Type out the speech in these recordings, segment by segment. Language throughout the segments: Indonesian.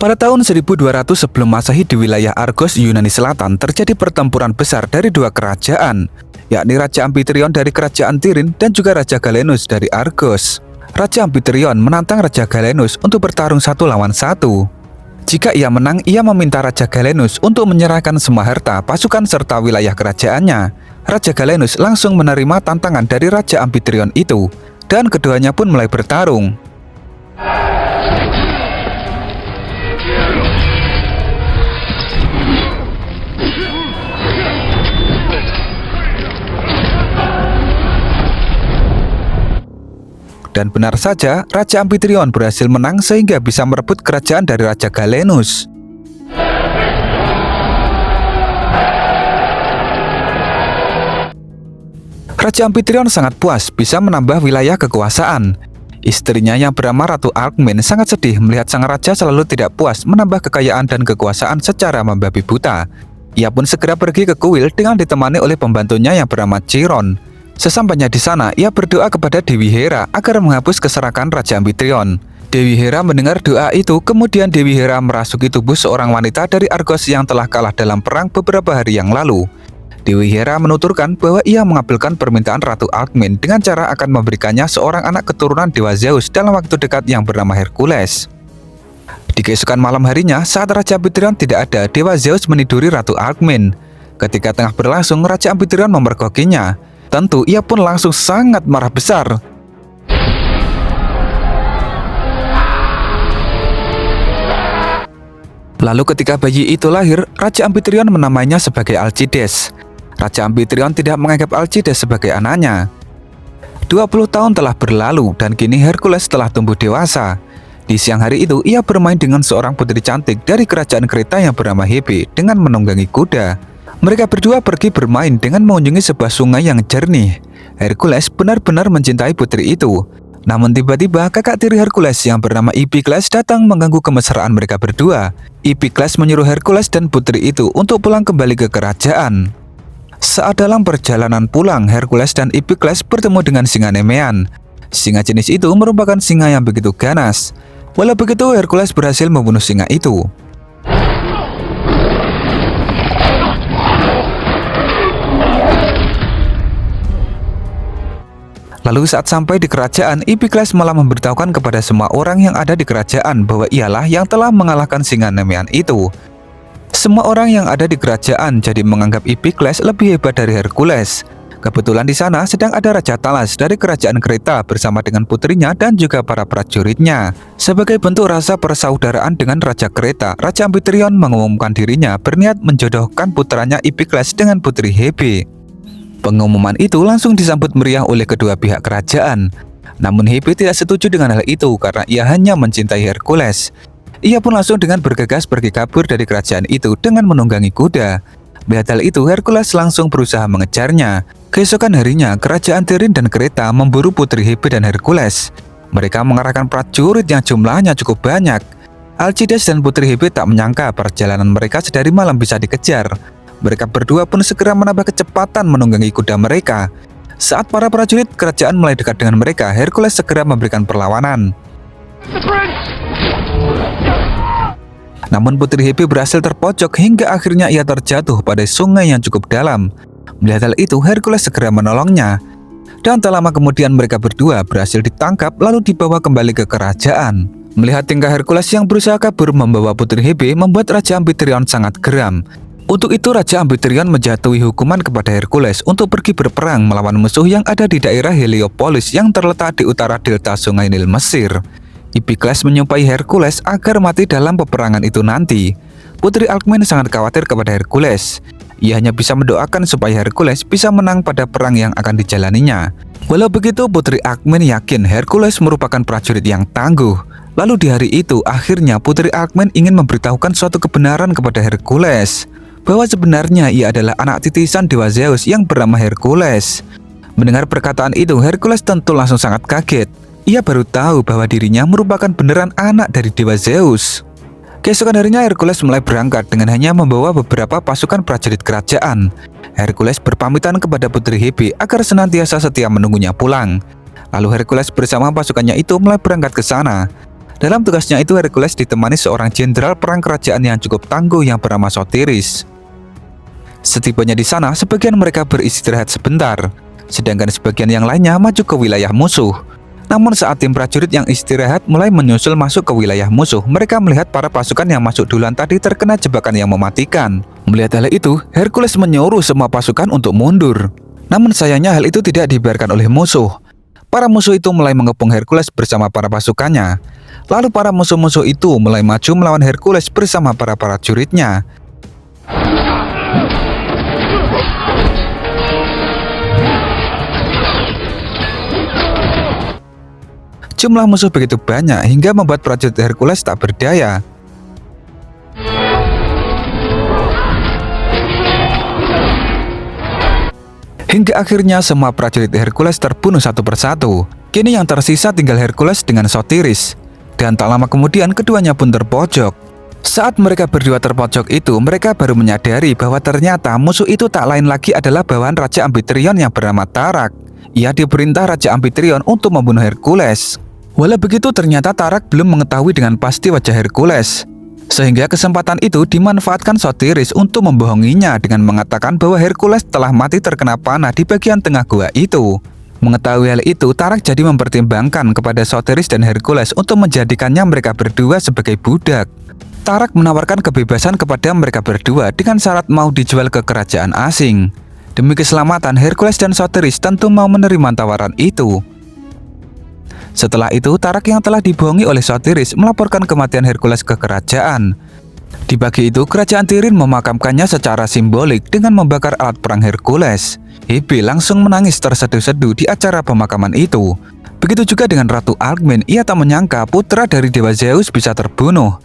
Pada tahun 1200 sebelum Masehi di wilayah Argos, Yunani Selatan terjadi pertempuran besar dari dua kerajaan, yakni Raja Amphitryon dari kerajaan Tirin dan juga Raja Galenus dari Argos. Raja Amphitryon menantang Raja Galenus untuk bertarung satu lawan satu. Jika ia menang, ia meminta Raja Galenus untuk menyerahkan semua harta, pasukan serta wilayah kerajaannya. Raja Galenus langsung menerima tantangan dari Raja Amphitryon itu, dan keduanya pun mulai bertarung. Dan benar saja, Raja Amphitryon berhasil menang sehingga bisa merebut kerajaan dari Raja Galenus. Raja Amphitryon sangat puas bisa menambah wilayah kekuasaan. Istrinya yang bernama Ratu Alkmene sangat sedih melihat sang raja selalu tidak puas menambah kekayaan dan kekuasaan secara membabi buta. Ia pun segera pergi ke kuil dengan ditemani oleh pembantunya yang bernama Chiron. Sesampainya di sana, ia berdoa kepada Dewi Hera agar menghapus keserakan Raja Amphitryon. Dewi Hera mendengar doa itu, kemudian Dewi Hera merasuki tubuh seorang wanita dari Argos yang telah kalah dalam perang beberapa hari yang lalu. Dewi Hera menuturkan bahwa ia mengabulkan permintaan Ratu Alkmene dengan cara akan memberikannya seorang anak keturunan Dewa Zeus dalam waktu dekat yang bernama Hercules. Di keesokan malam harinya, saat Raja Amphitryon tidak ada, Dewa Zeus meniduri Ratu Alkmene. Ketika tengah berlangsung, Raja Amphitryon memergokinya. Tentu ia pun langsung sangat marah besar. Lalu ketika bayi itu lahir, Raja Amphitryon menamainya sebagai Alcides. Raja Amphitryon tidak menganggap Alcides sebagai anaknya. 20 tahun telah berlalu dan kini Hercules telah tumbuh dewasa. Di siang hari itu, ia bermain dengan seorang putri cantik dari kerajaan Kreta yang bernama Hebe dengan menunggangi kuda. Mereka berdua pergi bermain dengan mengunjungi sebuah sungai yang jernih. Hercules benar-benar mencintai putri itu. Namun tiba-tiba kakak tiri Hercules yang bernama Iphikles datang mengganggu kemesraan mereka berdua. Iphikles menyuruh Hercules dan putri itu untuk pulang kembali ke kerajaan. Saat dalam perjalanan pulang, Hercules dan Iphikles bertemu dengan singa Nemean. Singa jenis itu merupakan singa yang begitu ganas. Walau begitu, Hercules berhasil membunuh singa itu. Lalu saat sampai di kerajaan, Iphikles malah memberitahukan kepada semua orang yang ada di kerajaan bahwa ialah yang telah mengalahkan singa Nemean itu. Semua orang yang ada di kerajaan jadi menganggap Iphikles lebih hebat dari Hercules. Kebetulan di sana sedang ada Raja Talas dari kerajaan Kreta bersama dengan putrinya dan juga para prajuritnya. Sebagai bentuk rasa persaudaraan dengan Raja Kreta, Raja Amphitryon mengumumkan dirinya berniat menjodohkan putranya Iphikles dengan putri Hebe. Pengumuman itu langsung disambut meriah oleh kedua pihak kerajaan. Namun Hebe tidak setuju dengan hal itu karena ia hanya mencintai Hercules. Ia pun langsung dengan bergegas pergi kabur dari kerajaan itu dengan menunggangi kuda. Melihat hal itu, Hercules langsung berusaha mengejarnya. Keesokan harinya, kerajaan Tirin dan Kreta memburu putri Hebe dan Hercules. Mereka mengarahkan prajurit yang jumlahnya cukup banyak. Alcides dan putri Hebe tak menyangka perjalanan mereka sedari malam bisa dikejar. Mereka berdua pun segera menambah kecepatan menunggangi kuda mereka. Saat para prajurit kerajaan mulai dekat dengan mereka, Hercules segera memberikan perlawanan. Namun putri Hebe berhasil terpojok hingga akhirnya ia terjatuh pada sungai yang cukup dalam. Melihat hal itu, Hercules segera menolongnya. Dan tak lama kemudian mereka berdua berhasil ditangkap lalu dibawa kembali ke kerajaan. Melihat tingkah Hercules yang berusaha kabur membawa putri Hebe membuat Raja Amphitryon sangat geram. Untuk itu Raja Amphitryon menjatuhi hukuman kepada Hercules untuk pergi berperang melawan musuh yang ada di daerah Heliopolis yang terletak di utara delta sungai Nil Mesir. Iphikles menyumpahi Hercules agar mati dalam peperangan itu nanti. Putri Alkmene sangat khawatir kepada Hercules. Ia hanya bisa mendoakan supaya Hercules bisa menang pada perang yang akan dijalaninya. Walau begitu, Putri Alkmene yakin Hercules merupakan prajurit yang tangguh. Lalu di hari itu, akhirnya Putri Alkmene ingin memberitahukan suatu kebenaran kepada Hercules, bahwa sebenarnya ia adalah anak titisan Dewa Zeus yang bernama Hercules. Mendengar perkataan itu, Hercules tentu langsung sangat kaget. Ia baru tahu bahwa dirinya merupakan beneran anak dari Dewa Zeus. Keesokan harinya Hercules mulai berangkat dengan hanya membawa beberapa pasukan prajurit kerajaan. Hercules berpamitan kepada putri Hebe agar senantiasa setia menunggunya pulang. Lalu Hercules bersama pasukannya itu mulai berangkat ke sana. Dalam tugasnya itu Hercules ditemani seorang jenderal perang kerajaan yang cukup tangguh yang bernama Sotiris. Setibanya di sana, sebagian mereka beristirahat sebentar, sedangkan sebagian yang lainnya maju ke wilayah musuh. Namun saat tim prajurit yang istirahat mulai menyusul masuk ke wilayah musuh, mereka melihat para pasukan yang masuk duluan tadi terkena jebakan yang mematikan. Melihat hal itu, Hercules menyuruh semua pasukan untuk mundur. Namun sayangnya hal itu tidak dibiarkan oleh musuh. Para musuh itu mulai mengepung Hercules bersama para pasukannya. Lalu para musuh-musuh itu mulai maju melawan Hercules bersama para prajuritnya. Jumlah musuh begitu banyak hingga membuat prajurit Hercules tak berdaya. Hingga akhirnya semua prajurit Hercules terbunuh satu persatu. Kini yang tersisa tinggal Hercules dengan Sotiris. Dan tak lama kemudian keduanya pun terpojok. Saat mereka berdua terpojok itu, mereka baru menyadari bahwa ternyata musuh itu tak lain lagi adalah bawahan Raja Amphitryon yang bernama Tarak. Ia diperintah Raja Amphitryon untuk membunuh Hercules. Walau begitu, ternyata Tarak belum mengetahui dengan pasti wajah Hercules. Sehingga kesempatan itu dimanfaatkan Sotiris untuk membohonginya dengan mengatakan bahwa Hercules telah mati terkena panah di bagian tengah gua itu. Mengetahui hal itu, Tarak jadi mempertimbangkan kepada Sotiris dan Hercules untuk menjadikannya mereka berdua sebagai budak. Tarak menawarkan kebebasan kepada mereka berdua dengan syarat mau dijual ke kerajaan asing. Demi keselamatan, Hercules dan Sotiris tentu mau menerima tawaran itu. Setelah itu, Tarak yang telah dibohongi oleh Sotiris melaporkan kematian Hercules ke kerajaan. Di pagi itu, kerajaan Tirin memakamkannya secara simbolik dengan membakar alat perang Hercules. Hebe langsung menangis terseduh-seduh di acara pemakaman itu. Begitu juga dengan Ratu Alkmene, ia tak menyangka putra dari Dewa Zeus bisa terbunuh.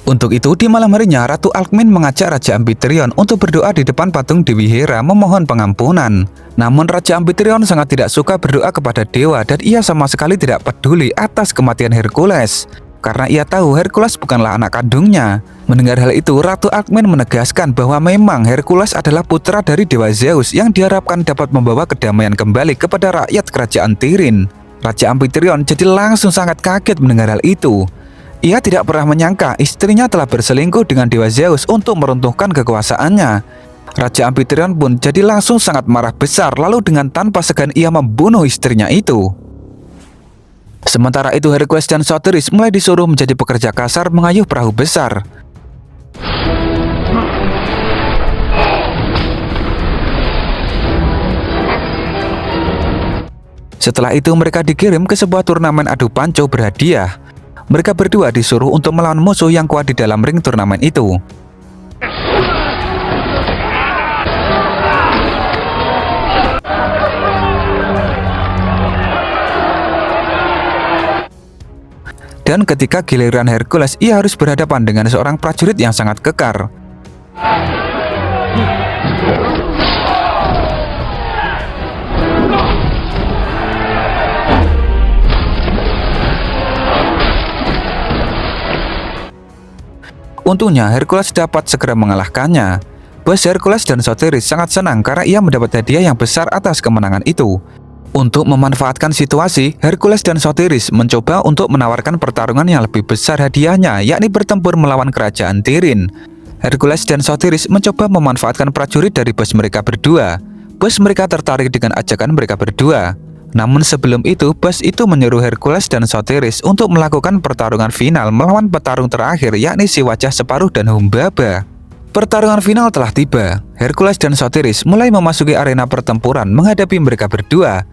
Untuk itu, di malam harinya, Ratu Alkmene mengajak Raja Amphitryon untuk berdoa di depan patung Dewi Hera memohon pengampunan. Namun Raja Amphitryon sangat tidak suka berdoa kepada dewa dan ia sama sekali tidak peduli atas kematian Hercules. Karena ia tahu Hercules bukanlah anak kandungnya. Mendengar hal itu, Ratu Alkmene menegaskan bahwa memang Hercules adalah putra dari Dewa Zeus yang diharapkan dapat membawa kedamaian kembali kepada rakyat kerajaan Tirin. Raja Amphitryon jadi langsung sangat kaget mendengar hal itu. Ia tidak pernah menyangka istrinya telah berselingkuh dengan Dewa Zeus untuk meruntuhkan kekuasaannya. Raja Amphitryon pun jadi langsung sangat marah besar, lalu dengan tanpa segan ia membunuh istrinya itu. Sementara itu, Hercules dan Sotiris mulai disuruh menjadi pekerja kasar mengayuh perahu besar. Setelah itu mereka dikirim ke sebuah turnamen adu panco berhadiah. Mereka berdua disuruh untuk melawan musuh yang kuat di dalam ring turnamen itu. Dan ketika giliran Hercules, ia harus berhadapan dengan seorang prajurit yang sangat kekar. Untungnya Hercules dapat segera mengalahkannya. Bos Hercules dan Sotiris sangat senang karena ia mendapat hadiah yang besar atas kemenangan itu. Untuk memanfaatkan situasi, Hercules dan Sotiris mencoba untuk menawarkan pertarungan yang lebih besar hadiahnya, yakni bertempur melawan kerajaan Tirin. Hercules dan Sotiris mencoba memanfaatkan prajurit dari bos mereka berdua. Bos mereka tertarik dengan ajakan mereka berdua. Namun sebelum itu, bos itu menyuruh Hercules dan Sotiris untuk melakukan pertarungan final melawan petarung terakhir, yakni si wajah separuh dan Humbaba. Pertarungan final telah tiba. Hercules dan Sotiris mulai memasuki arena pertempuran menghadapi mereka berdua.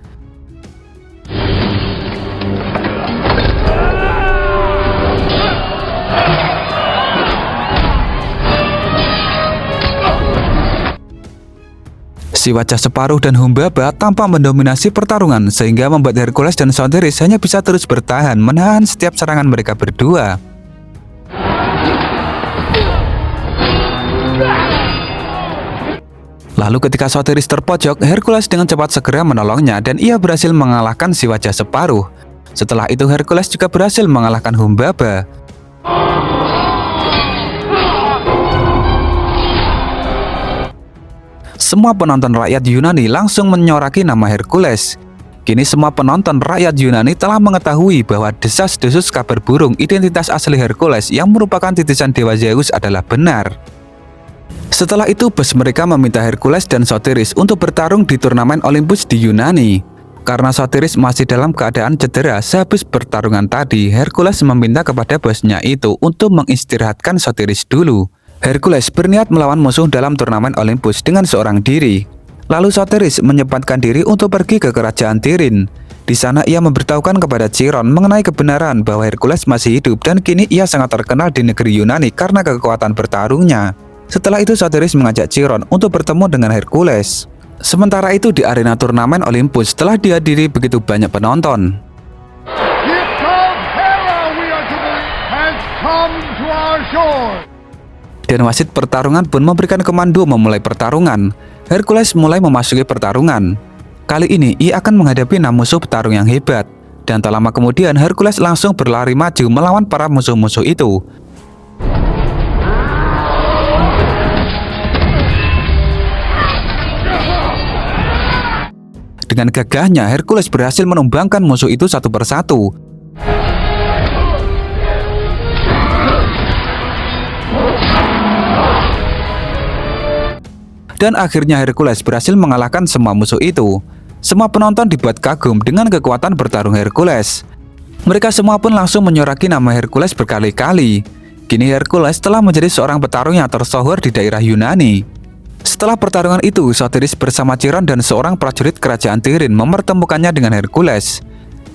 Si wajah separuh dan Humbaba tampak mendominasi pertarungan sehingga membuat Hercules dan Sotiris hanya bisa terus bertahan menahan setiap serangan mereka berdua. Lalu ketika Sotiris terpojok, Hercules dengan cepat segera menolongnya dan ia berhasil mengalahkan si wajah separuh. Setelah itu Hercules juga berhasil mengalahkan Humbaba. Semua penonton rakyat Yunani langsung menyoraki nama Hercules. Kini semua penonton rakyat Yunani telah mengetahui bahwa desas-desus kabar burung identitas asli Hercules yang merupakan titisan dewa Zeus adalah benar. Setelah itu bos mereka meminta Hercules dan Sotiris untuk bertarung di turnamen Olympus di Yunani. Karena Sotiris masih dalam keadaan cedera sehabis pertarungan tadi, Hercules meminta kepada bosnya itu untuk mengistirahatkan Sotiris dulu. Hercules berniat melawan musuh dalam turnamen Olympus dengan seorang diri. Lalu Sotiris menyempatkan diri untuk pergi ke kerajaan Tirin. Di sana ia memberitahukan kepada Chiron mengenai kebenaran bahwa Hercules masih hidup dan kini ia sangat terkenal di negeri Yunani karena kekuatan bertarungnya. Setelah itu Sotiris mengajak Chiron untuk bertemu dengan Hercules. Sementara itu di arena turnamen Olympus telah dihadiri begitu banyak penonton. Dan wasit pertarungan pun memberikan komando memulai pertarungan. Hercules mulai memasuki pertarungan. Kali ini ia akan menghadapi 6 musuh petarung yang hebat. Dan tak lama kemudian Hercules langsung berlari maju melawan para musuh-musuh itu. Dengan gagahnya, Hercules berhasil menumbangkan musuh itu satu persatu. Dan akhirnya Hercules berhasil mengalahkan semua musuh itu. Semua penonton dibuat kagum dengan kekuatan bertarung Hercules. Mereka semua pun langsung menyoraki nama Hercules berkali-kali. Kini Hercules telah menjadi seorang petarung yang tersohor di daerah Yunani. Setelah pertarungan itu, Sotiris bersama Chiron dan seorang prajurit kerajaan Tirin mempertemukannya dengan Hercules.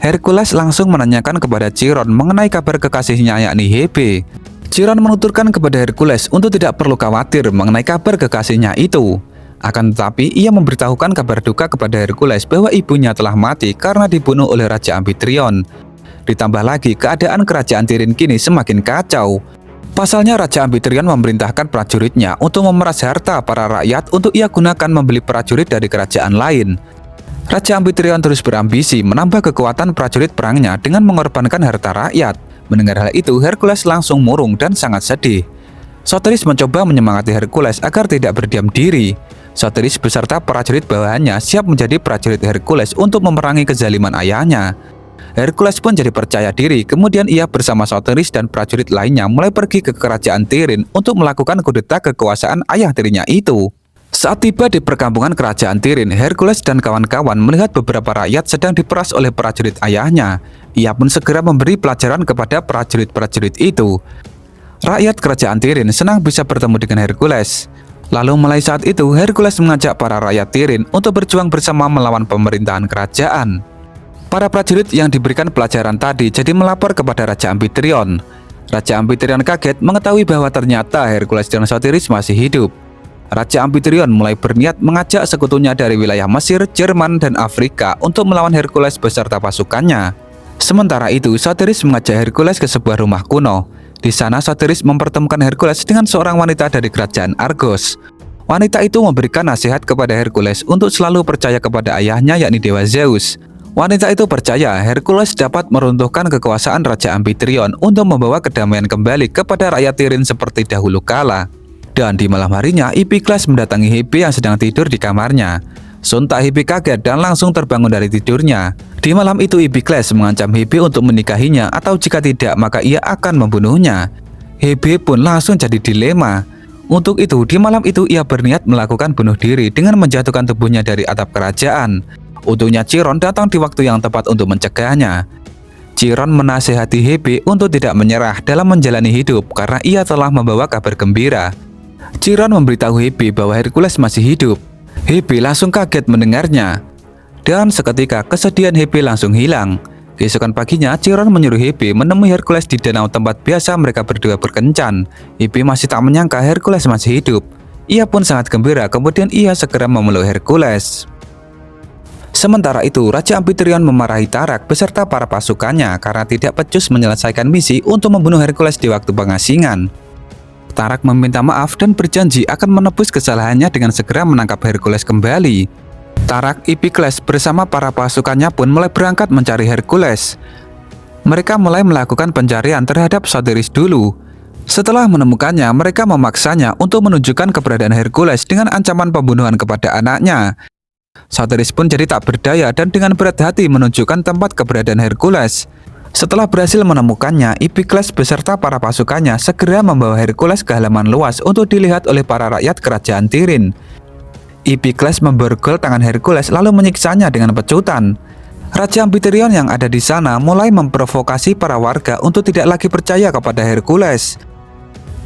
Hercules langsung menanyakan kepada Chiron mengenai kabar kekasihnya yakni Hebe. Chiron menuturkan kepada Hercules untuk tidak perlu khawatir mengenai kabar kekasihnya itu. Akan tetapi ia memberitahukan kabar duka kepada Hercules bahwa ibunya telah mati karena dibunuh oleh Raja Amphitryon. Ditambah lagi keadaan kerajaan Tirin kini semakin kacau. Pasalnya Raja Amphitryon memerintahkan prajuritnya untuk memeras harta para rakyat untuk ia gunakan membeli prajurit dari kerajaan lain. Raja Amphitryon terus berambisi menambah kekuatan prajurit perangnya dengan mengorbankan harta rakyat. Mendengar hal itu, Hercules langsung murung dan sangat sedih. Sotiris mencoba menyemangati Hercules agar tidak berdiam diri. Sotiris beserta prajurit bawahannya siap menjadi prajurit Hercules untuk memerangi kezaliman ayahnya. Hercules pun jadi percaya diri, kemudian ia bersama Sotiris dan prajurit lainnya mulai pergi ke kerajaan Tirin untuk melakukan kudeta kekuasaan ayah tirinya itu. Saat tiba di perkampungan kerajaan Tirin, Hercules dan kawan-kawan melihat beberapa rakyat sedang diperas oleh prajurit ayahnya. Ia pun segera memberi pelajaran kepada prajurit-prajurit itu. Rakyat kerajaan Tirin senang bisa bertemu dengan Hercules. Lalu mulai saat itu, Hercules mengajak para rakyat Tirin untuk berjuang bersama melawan pemerintahan kerajaan. Para prajurit yang diberikan pelajaran tadi jadi melapor kepada Raja Amphitryon. Raja Amphitryon kaget mengetahui bahwa ternyata Hercules dan Sotiris masih hidup. Raja Amphitryon mulai berniat mengajak sekutunya dari wilayah Mesir, Jerman, dan Afrika untuk melawan Hercules beserta pasukannya. Sementara itu, Sotiris mengajak Hercules ke sebuah rumah kuno. Di sana Sotiris mempertemukan Hercules dengan seorang wanita dari kerajaan Argos. Wanita itu memberikan nasihat kepada Hercules untuk selalu percaya kepada ayahnya yakni Dewa Zeus. Wanita itu percaya Hercules dapat meruntuhkan kekuasaan Raja Amphitryon untuk membawa kedamaian kembali kepada rakyat Tirin seperti dahulu kala. Dan di malam harinya, Iphikles mendatangi Hebe yang sedang tidur di kamarnya. Sontak Hebe kaget dan langsung terbangun dari tidurnya. Di malam itu Iphikles mengancam Hebe untuk menikahinya atau jika tidak maka ia akan membunuhnya. Hebe pun langsung jadi dilema. Untuk itu di malam itu ia berniat melakukan bunuh diri dengan menjatuhkan tubuhnya dari atap kerajaan. Untungnya Chiron datang di waktu yang tepat untuk mencegahnya. Chiron menasihati Hebe untuk tidak menyerah dalam menjalani hidup karena ia telah membawa kabar gembira. Chiron memberitahu Hebe bahwa Hercules masih hidup. Hebe langsung kaget mendengarnya. Dan seketika kesedihan Hebe langsung hilang. Keesokan paginya, Chiron menyuruh Hebe menemui Hercules di danau tempat biasa mereka berdua berkencan. Hebe masih tak menyangka Hercules masih hidup. Ia pun sangat gembira, kemudian ia segera memeluk Hercules. Sementara itu, Raja Amphitryon memarahi Tarak beserta para pasukannya karena tidak becus menyelesaikan misi untuk membunuh Hercules di waktu pengasingan. Tarak meminta maaf dan berjanji akan menebus kesalahannya dengan segera menangkap Hercules kembali. Tarak, Iphikles bersama para pasukannya pun mulai berangkat mencari Hercules. Mereka mulai melakukan pencarian terhadap Sotiris dulu. Setelah menemukannya, mereka memaksanya untuk menunjukkan keberadaan Hercules dengan ancaman pembunuhan kepada anaknya. Sotiris pun jadi tak berdaya dan dengan berat hati menunjukkan tempat keberadaan Hercules. Setelah berhasil menemukannya, Epikles beserta para pasukannya segera membawa Hercules ke halaman luas untuk dilihat oleh para rakyat kerajaan Tirin. Epikles memborgol tangan Hercules lalu menyiksanya dengan pecutan. Raja Amphitryon yang ada di sana mulai memprovokasi para warga untuk tidak lagi percaya kepada Hercules.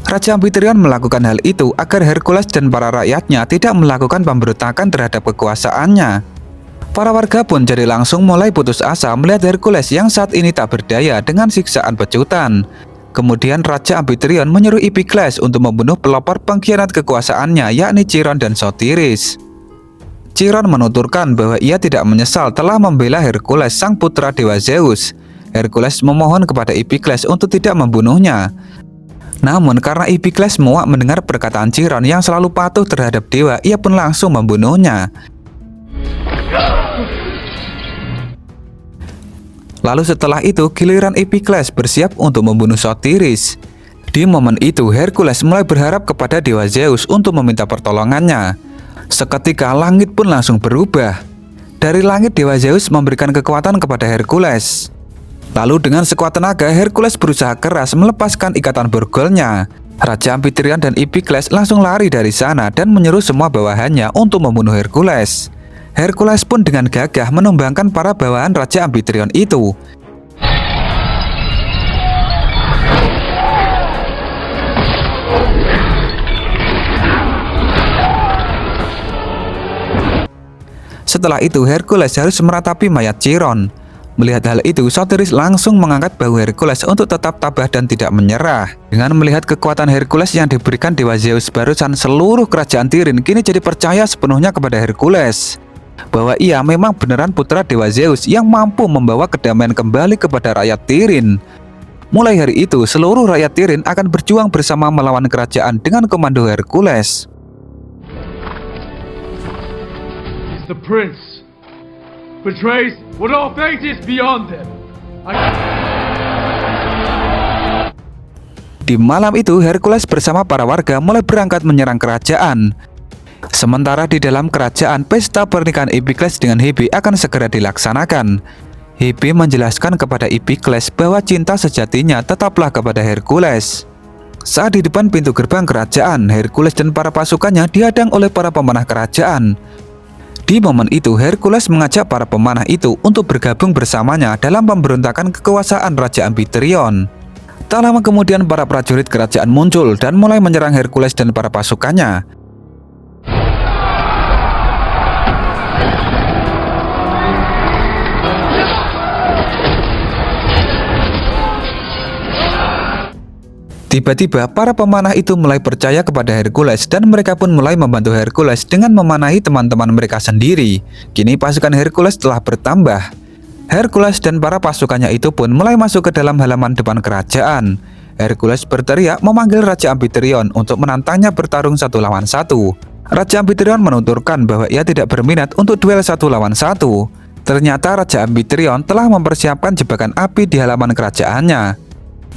Raja Amphitryon melakukan hal itu agar Hercules dan para rakyatnya tidak melakukan pemberontakan terhadap kekuasaannya. Para warga pun jadi langsung mulai putus asa melihat Hercules yang saat ini tak berdaya dengan siksaan pecutan. Kemudian Raja Amphitryon menyuruh Epikles untuk membunuh pelopor pengkhianat kekuasaannya, yakni Chiron dan Sotiris. Chiron menuturkan bahwa ia tidak menyesal telah membela Hercules, sang putra dewa Zeus. Hercules memohon kepada Epikles untuk tidak membunuhnya. Namun karena Epikles muak mendengar perkataan Chiron yang selalu patuh terhadap dewa, ia pun langsung membunuhnya. Lalu setelah itu giliran Epikles bersiap untuk membunuh Sotiris. Di momen itu Hercules mulai berharap kepada dewa Zeus untuk meminta pertolongannya. Seketika langit pun langsung berubah. Dari langit dewa Zeus memberikan kekuatan kepada Hercules. Lalu dengan sekuat tenaga Hercules berusaha keras melepaskan ikatan borgolnya. Raja Amphitryon dan Epikles langsung lari dari sana dan menyuruh semua bawahannya untuk membunuh Hercules. Hercules pun dengan gagah menumbangkan para bawahan Raja Amphitryon itu. Setelah itu Hercules harus meratapi mayat Chiron. Melihat hal itu, Sotiris langsung mengangkat bahu Hercules untuk tetap tabah dan tidak menyerah. Dengan melihat kekuatan Hercules yang diberikan dewa Zeus barusan, seluruh kerajaan Tirin kini jadi percaya sepenuhnya kepada Hercules. Bahwa ia memang beneran putra dewa Zeus yang mampu membawa kedamaian kembali kepada rakyat Tirin. Mulai hari itu, seluruh rakyat Tirin akan berjuang bersama melawan kerajaan dengan komando Hercules. The prince betrays what all fate is beyond them. Di malam itu, Hercules bersama para warga mulai berangkat menyerang kerajaan. Sementara di dalam kerajaan, pesta pernikahan Epikles dengan Hebe akan segera dilaksanakan. Hebe menjelaskan kepada Epikles bahwa cinta sejatinya tetaplah kepada Hercules. Saat di depan pintu gerbang kerajaan, Hercules dan para pasukannya dihadang oleh para pemanah kerajaan. Di momen itu, Hercules mengajak para pemanah itu untuk bergabung bersamanya dalam pemberontakan kekuasaan Raja Amphitryon. Tak lama kemudian para prajurit kerajaan muncul dan mulai menyerang Hercules dan para pasukannya. Tiba-tiba para pemanah itu mulai percaya kepada Hercules dan mereka pun mulai membantu Hercules dengan memanahi teman-teman mereka sendiri. Kini pasukan Hercules telah bertambah. Hercules dan para pasukannya itu pun mulai masuk ke dalam halaman depan kerajaan. Hercules berteriak memanggil Raja Amphitryon untuk menantangnya bertarung 1 lawan 1. Raja Amphitryon menuturkan bahwa ia tidak berminat untuk duel 1 lawan 1. Ternyata Raja Amphitryon telah mempersiapkan jebakan api di halaman kerajaannya.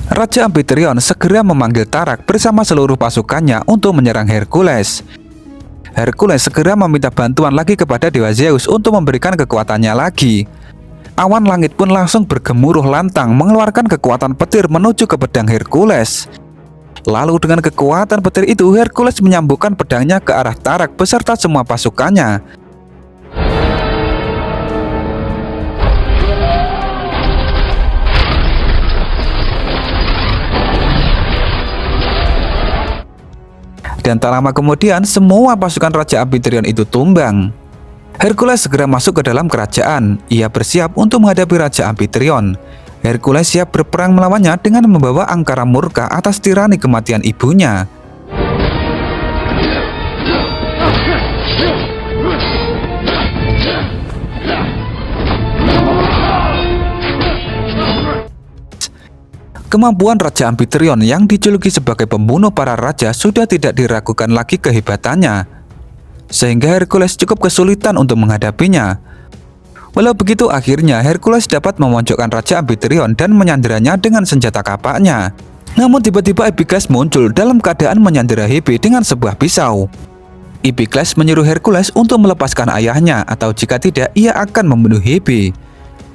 Raja Amphitryon segera memanggil Tarak bersama seluruh pasukannya untuk menyerang Hercules. Hercules segera meminta bantuan lagi kepada dewa Zeus untuk memberikan kekuatannya lagi. Awan langit pun langsung bergemuruh lantang mengeluarkan kekuatan petir menuju ke pedang Hercules. Lalu dengan kekuatan petir itu, Hercules menyambungkan pedangnya ke arah Tarak beserta semua pasukannya. Dan tak lama kemudian, semua pasukan Raja Amphitryon itu tumbang. Hercules segera masuk ke dalam kerajaan. Ia bersiap untuk menghadapi Raja Amphitryon. Hercules siap berperang melawannya dengan membawa angkara murka atas tirani kematian ibunya. Kemampuan Raja Amphitryon yang dijuluki sebagai pembunuh para raja sudah tidak diragukan lagi kehebatannya, sehingga Hercules cukup kesulitan untuk menghadapinya. Walau begitu, akhirnya Hercules dapat memojokkan Raja Amphitryon dan menyanderanya dengan senjata kapaknya. Namun tiba-tiba Epikles muncul dalam keadaan menyandera Hebe dengan sebuah pisau. Epikles menyuruh Hercules untuk melepaskan ayahnya, atau jika tidak, ia akan membunuh Hebe.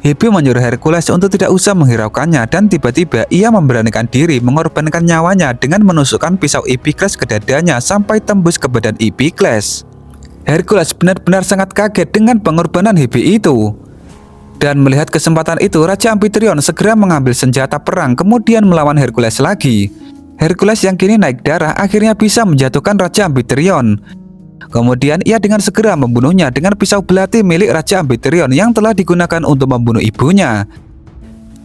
Hebe menyuruh Hercules untuk tidak usah menghiraukannya, dan tiba-tiba ia memberanikan diri mengorbankan nyawanya dengan menusukkan pisau Epikles ke dadanya sampai tembus ke badan Epikles. Hercules benar-benar sangat kaget dengan pengorbanan Hebe itu. Dan melihat kesempatan itu, Raja Amphitryon segera mengambil senjata perang kemudian melawan Hercules lagi. Hercules yang kini naik darah akhirnya bisa menjatuhkan Raja Amphitryon. Kemudian ia dengan segera membunuhnya dengan pisau belati milik Raja Amphitryon yang telah digunakan untuk membunuh ibunya.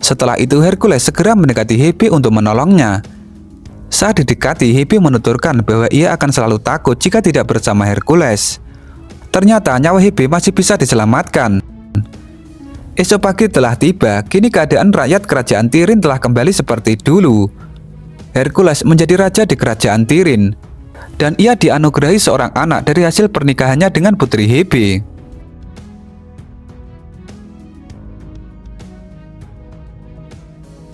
Setelah itu Hercules segera mendekati Hebe untuk menolongnya. Saat didekati, Hebe menuturkan bahwa ia akan selalu takut jika tidak bersama Hercules. Ternyata nyawa Hebe masih bisa diselamatkan. Esok pagi telah tiba, kini keadaan rakyat kerajaan Tirin telah kembali seperti dulu. Hercules menjadi raja di kerajaan Tirin, dan ia dianugerahi seorang anak dari hasil pernikahannya dengan putri Hebe.